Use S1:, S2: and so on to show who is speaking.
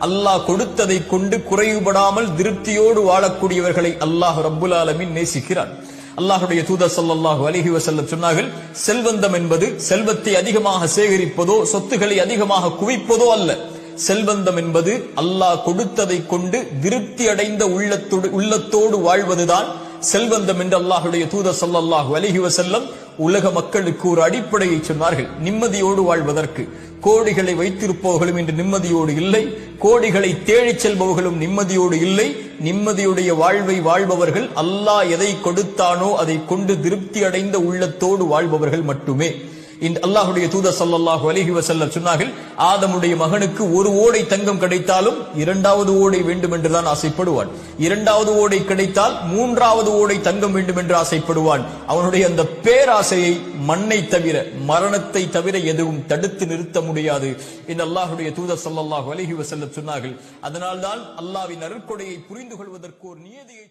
S1: அல்லாஹ் கொடுத்ததை கொண்டு குறைவுபடாமல் திருப்தியோடு வாழக்கூடியவர்களை அல்லாஹ் ரப்புல் ஆலமீன் நேசிக்கிறான். அல்லாஹ்வுடைய தூதர் ஸல்லல்லாஹு அலைஹி வஸல்லம் சொன்னார்கள், செல்வந்தம் என்பது செல்வத்தை அதிகமாக சேகரிப்பதோ சொத்துக்களை அதிகமாக குவிப்பதோ அல்ல. செல்வந்தம் என்பது அல்லாஹ் கொடுத்ததை கொண்டு திருப்தி அடைந்த உள்ளத்தோடு வாழ்வதுதான் செல்வந்தம் என்று அல்லாஹ்வுடைய தூதர் ஸல்லல்லாஹு அலைஹி வஸல்லம் உலக மக்களுக்கு ஒரு அடிப்படையை சொன்னார்கள். நிம்மதியோடு வாழ்வதற்கு கோடிகளை வைத்திருப்பவர்களும் இன்று நிம்மதியோடு இல்லை, கோடிகளை தேடிச் செல்பவர்களும் நிம்மதியோடு இல்லை. நிம்மதியுடைய வாழ்வை வாழ்பவர்கள் அல்லாஹ் எதை கொடுத்தானோ அதை கொண்டு திருப்தி அடைந்த உள்ளத்தோடு வாழ்பவர்கள் மட்டுமே. இந்த அல்லாஹ்வுடைய தூதர் ஸல்லல்லாஹு அலைஹி வஸல்லம் சொன்னார்கள், ஆதமுடைய மகனுக்கு ஒரு ஓடை தங்கம் கிடைத்தாலும் இரண்டாவது ஓடை வேண்டும் என்றுதான் ஆசைப்படுவான். இரண்டாவது ஓடை கிடைத்தால் மூன்றாவது ஓடை தங்கம் வேண்டும் என்று ஆசைப்படுவான். அவனுடைய அந்த பேராசையை மண்ணை தவிர மரணத்தை தவிர எதுவும் தடுத்து நிறுத்த முடியாது என்று அல்லாஹ்வுடைய தூதர் ஸல்லல்லாஹு அலைஹி வஸல்லம் சொன்னார்கள். அதனால்தான் அல்லாஹ்வின் அருட்கொடையை புரிந்து கொள்வதற்கு ஒரு நியதியை